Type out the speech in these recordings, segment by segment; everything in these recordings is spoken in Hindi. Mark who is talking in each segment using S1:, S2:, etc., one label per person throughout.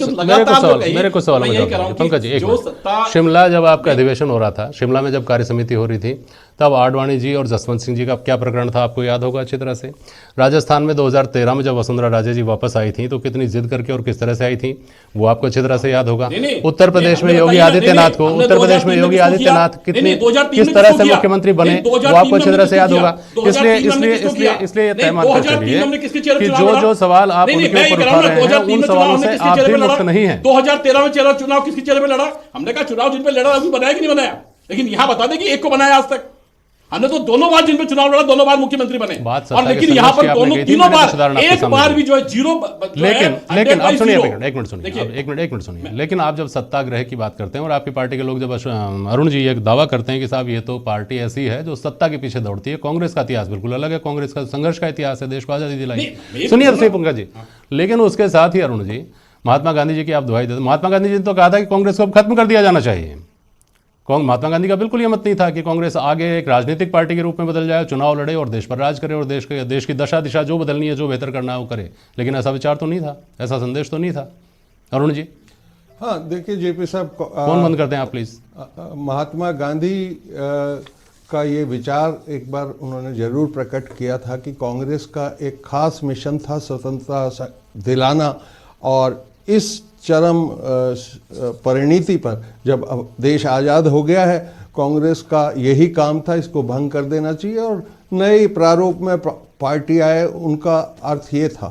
S1: मेरे को सवाल पंकज जी, एक मिनट। शिमला जब आपका अधिवेशन हो रहा था, शिमला में जब कार्य समिति हो रही थी, तब आडवाणी जी और जसवंत सिंह जी का क्या प्रकरण था आपको याद होगा अच्छी तरह से। राजस्थान में 2013 में जब वसुंधरा राजे जी वापस आई थी तो कितनी जिद करके और किस तरह से आई थी वो आपको अच्छी तरह से याद होगा। उत्तर प्रदेश में योगी आदित्यनाथ को, उत्तर प्रदेश में योगी आदित्यनाथ किस तरह से मुख्यमंत्री बने वो आपको अच्छी तरह से याद होगा। इसलिए तय मानकर चलिए कि जो सवाल आप उनके ऊपर उठा रहे हैं उन सवालों से आप भी मुक्त नहीं है।
S2: 2013 में चुनाव किसके चेहरे पे लड़ा? हमने कहा चुनाव जिन पे लड़ा अभी बनाया कि नहीं बनाया, लेकिन यहां बता दें कि एक को बनाया आज तक। हमने तो दोनों बार जिन पे चुनाव लड़ा दोनों बार मुख्यमंत्री बने, और लेकिन यहां पर तीनों बार एक बार भी जो है जीरो।
S1: लेकिन आप सुनिए, एक मिनट सुनिए। लेकिन आप जब सत्याग्रह की बात करते हैं और आपकी पार्टी के लोग जब अरुण जी एक दावा करते हैं कि साहब ये तो पार्टी ऐसी है जो सत्ता के पीछे दौड़ती है, कांग्रेस का इतिहास बिल्कुल अलग है, कांग्रेस का संघर्ष का इतिहास है, देश को आजादी दिलाई। सुनिए पंकज जी, लेकिन उसके साथ ही अरुण जी महात्मा गांधी जी की आप दुहाई देते। महात्मा गांधी जी ने तो कहा था कि कांग्रेस को अब खत्म कर दिया जाना चाहिए। महात्मा गांधी का बिल्कुल ये मत नहीं था कि कांग्रेस आगे एक राजनीतिक पार्टी के रूप में बदल जाए, चुनाव लड़े और देश पर राज करे और देश की दशा दिशा जो बदलनी है, जो बेहतर करना है वो करे। लेकिन ऐसा विचार तो नहीं था, ऐसा संदेश तो नहीं था। अरुण जी।
S3: हाँ देखिए जेपी साहब,
S1: फोन बंद करते हैं आप प्लीज।
S3: महात्मा गांधी का ये विचार एक बार उन्होंने जरूर प्रकट किया था कि कांग्रेस का एक खास मिशन था स्वतंत्रता दिलाना, और इस चरम परिणति पर जब अब देश आज़ाद हो गया है, कांग्रेस का यही काम था, इसको भंग कर देना चाहिए और नए प्रारूप में पार्टी आए, उनका अर्थ ये था।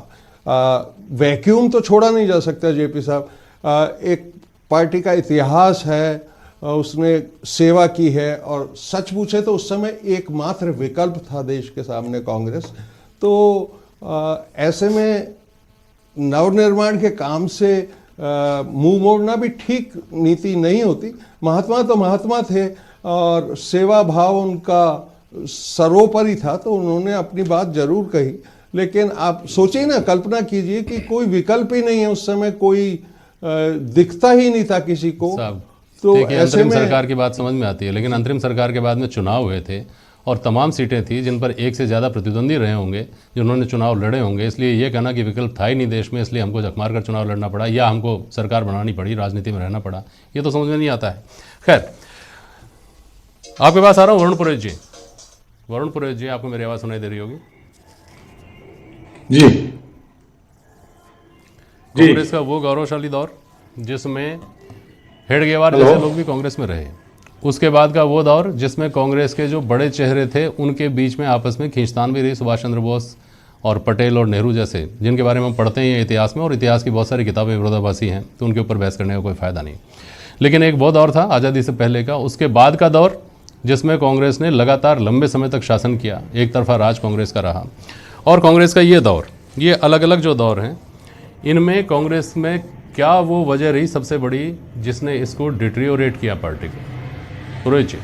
S3: वैक्यूम तो छोड़ा नहीं जा सकता जेपी साहब। एक पार्टी का इतिहास है, उसने सेवा की है, और सच पूछे तो उस समय एकमात्र विकल्प था देश के सामने कांग्रेस। तो ऐसे में नवनिर्माण के काम से मुंह मोड़ना भी ठीक नीति नहीं होती। महात्मा तो महात्मा थे और सेवा भाव उनका सर्वोपरि था, तो उन्होंने अपनी बात जरूर कही। लेकिन आप सोचिए ना, कल्पना कीजिए कि कोई विकल्प ही नहीं है, उस समय कोई दिखता ही नहीं था किसी को।
S1: तो ऐसे में सरकार की बात समझ में आती है, लेकिन अंतरिम सरकार के बाद में चुनाव हुए थे और तमाम सीटें थी जिन पर एक से ज़्यादा प्रतिद्वंदी रहे होंगे, जिन्होंने चुनाव लड़े होंगे। इसलिए ये कहना कि विकल्प था ही नहीं देश में, इसलिए हमको जखमार कर चुनाव लड़ना पड़ा या हमको सरकार बनानी पड़ी, राजनीति में रहना पड़ा, ये तो समझ में नहीं आता है। खैर, आपके पास आ रहा हूँ वरुण पुरोहित जी। वरुण पुरोहित जी, आपको मेरी आवाज़ सुनाई दे रही होगी
S4: जी।
S1: कांग्रेस का वो गौरवशाली दौर जिसमें हेडगेवार जैसे लोग भी कांग्रेस में रहे, उसके बाद का वो दौर जिसमें कांग्रेस के जो बड़े चेहरे थे उनके बीच में आपस में खींचतान भी रही, सुभाष चंद्र बोस और पटेल और नेहरू जैसे, जिनके बारे में हम पढ़ते हैं इतिहास में, और इतिहास की बहुत सारी किताबें विरोधाभासी हैं, तो उनके ऊपर बहस करने का कोई फ़ायदा नहीं। लेकिन एक वो दौर था आज़ादी से पहले का, उसके बाद का दौर जिसमें कांग्रेस ने लगातार लंबे समय तक शासन किया, एक तरफा राज कांग्रेस का रहा। और कांग्रेस का ये दौर, ये अलग अलग जो दौर हैं, इनमें कांग्रेस में क्या वो वजह रही सबसे बड़ी जिसने इसको डिटेरियोरेट किया पार्टी को? पुरोहित जी।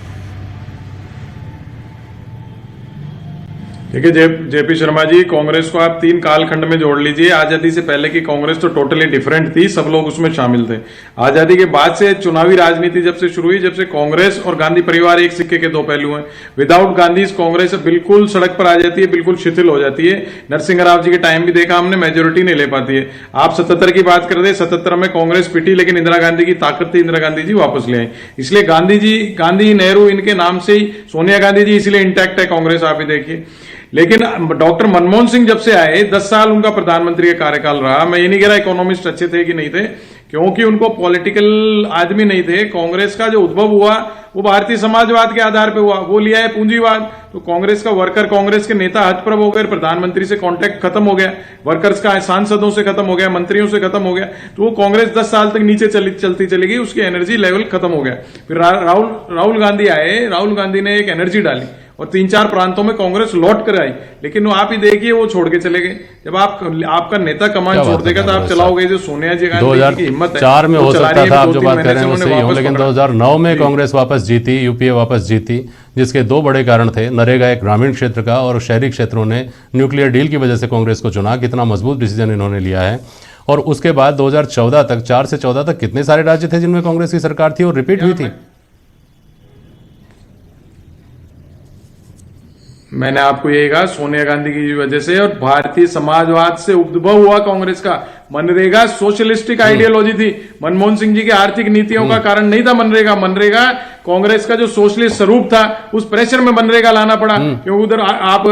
S4: देखिए जेपी शर्मा जी, कांग्रेस को आप 3 कालखंड में जोड़ लीजिए। आजादी से पहले की कांग्रेस तो टोटली डिफरेंट थी, सब लोग उसमें शामिल थे। आजादी के बाद से चुनावी राजनीति जब से शुरू हुई, जब से कांग्रेस और गांधी परिवार एक सिक्के के 2 पहलू हैं। विदाउट गांधी कांग्रेस बिल्कुल सड़क पर आ जाती है, बिल्कुल शिथिल हो जाती है। नरसिंह राव जी के टाइम भी देखा हमने, मेजोरिटी नहीं ले पाती है। आप 77 की बात कर रहे, 77 में कांग्रेस पिटी, लेकिन इंदिरा गांधी की ताकत थी, इंदिरा गांधी जी वापस ले आई। इसलिए गांधी नेहरू इनके नाम से ही, सोनिया गांधी जी इसलिए इंटैक्ट है कांग्रेस, आप ही देखिए। लेकिन डॉक्टर मनमोहन सिंह जब से आए, 10 साल उनका प्रधानमंत्री का कार्यकाल रहा। मैं ये नहीं कह रहा इकोनॉमिस्ट अच्छे थे कि नहीं थे, क्योंकि उनको पॉलिटिकल आदमी नहीं थे। कांग्रेस का जो उद्भव हुआ वो भारतीय समाजवाद के आधार पे हुआ, वो लिया है पूंजीवाद। तो कांग्रेस का वर्कर, कांग्रेस के नेता हतप्रभ हो गए, प्रधानमंत्री से कांटेक्ट खत्म हो गया, वर्कर्स का सांसदों से खत्म हो गया, मंत्रियों से खत्म हो गया। तो वो कांग्रेस 10 साल तक नीचे चलती चली गई, उसकी एनर्जी लेवल खत्म हो गया। फिर राहुल गांधी आए, राहुल गांधी ने एक एनर्जी डाली और 3-4 प्रांतों में कांग्रेस लौट कर आई। लेकिन वो आप ही देखिए, वो छोड़ के चले गए। जब आपका नेता कमान छोड़ देगा तो आप चलाओगे। जो सोनिया जी गांधी की हिम्मत है,
S1: 2004 में हो सकता था, आप जो बात कर रहे हैं वो सही हो, लेकिन 2009 में कांग्रेस वापस जीती, यूपीए वापस जीती, जिसके 2 बड़े कारण थे। नरेगा एक ग्रामीण क्षेत्र का, और शहरी क्षेत्रों ने न्यूक्लियर डील की वजह से कांग्रेस को चुना। कितना मजबूत डिसीजन इन्होंने लिया है। और उसके बाद 2014 तक, 4 से 14 तक कितने सारे राज्य थे जिनमें कांग्रेस की सरकार थी और रिपीट हुई थी।
S4: मैंने आपको यही कहा, सोनिया गांधी की वजह से और भारतीय समाजवाद से उद्भव हुआ कांग्रेस का। मनरेगा सोशलिस्टिक आइडियोलॉजी थी, मनमोहन सिंह जी की आर्थिक नीतियों का कारण नहीं था मनरेगा। मनरेगा कांग्रेस का जो सोशलिस्ट स्वरूप था, उस प्रेशर में मनरेगा लाना पड़ा, क्योंकि उधर आप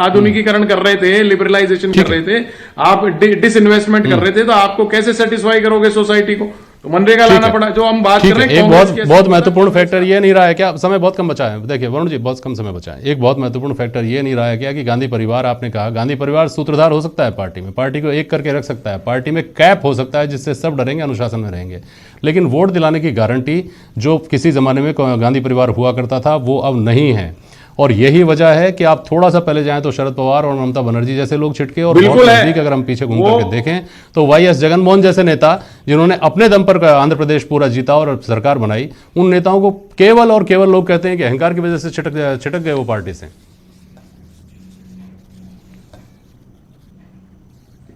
S4: आधुनिकीकरण कर रहे थे, लिबरलाइजेशन कर रहे थे, आप डिसइन्वेस्टमेंट कर रहे थे, तो आपको कैसे सेटिस्फाई करोगे सोसाइटी को? तो मनरेगा लाना पड़ा। जो हम बात कर रहे हैं,
S1: एक बहुत महत्वपूर्ण फैक्टर ये नहीं रहा है क्या, समय बहुत कम बचा है, देखिए वरुण जी बहुत कम समय बचा है, एक बहुत महत्वपूर्ण फैक्टर ये नहीं रहा है क्या कि गांधी परिवार, आपने कहा गांधी परिवार सूत्रधार हो सकता है पार्टी में, पार्टी को एक करके रख सकता है, पार्टी में कैप हो सकता है जिससे सब डरेंगे, अनुशासन में रहेंगे, लेकिन वोट दिलाने की गारंटी जो किसी जमाने में गांधी परिवार हुआ करता था वो अब नहीं है। और यही वजह है कि आप थोड़ा सा पहले जाएं तो शरद पवार और ममता बनर्जी जैसे लोग छिटके, और बहुत नजदीक अगर हम पीछे घूम करके देखें तो वाईएस जगनमोहन जैसे नेता जिन्होंने अपने दम पर आंध्र प्रदेश पूरा जीता और सरकार बनाई, उन नेताओं को केवल और केवल लोग कहते हैं कि अहंकार की वजह से छिटक गए वो पार्टी से।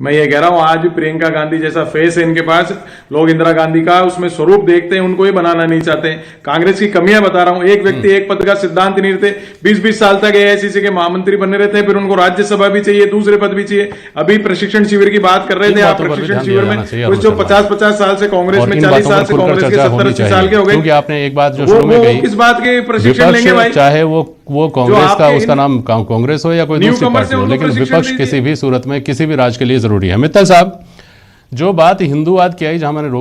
S4: मैं ये कह रहा हूं, आज प्रियंका गांधी जैसा फेस है इनके पास, लोग इंदिरा गांधी का उसमें स्वरूप देखते हैं, उनको ये बनाना नहीं चाहते। कांग्रेस की कमियां बता रहा हूं, एक व्यक्ति एक पद का सिद्धांत नहीं रहते, 20-20 साल तक एआईसीसी के महामंत्री बने रहते हैं, फिर उनको राज्यसभा भी चाहिए, दूसरे पद भी चाहिए। अभी प्रशिक्षण शिविर की बात कर रहे थे आप, प्रशिक्षण शिविर में कुछ जो 50-50 साल से कांग्रेस में, 40 साल से कांग्रेस के, 70-80 साल के हो गए,
S1: आपने एक बात जो शुरू में कही,
S4: किस बात के प्रशिक्षण लेंगे भाई?
S1: चाहे वो कांग्रेस का उसका नाम कांग्रेस हो या कोई दूसरी पार्टी हो, लेकिन विपक्ष किसी भी सूरत में किसी भी राज्य के लिए जरूरी है। मित्तल साहब, जो बात हिंदूवाद की आई, जहां मैंने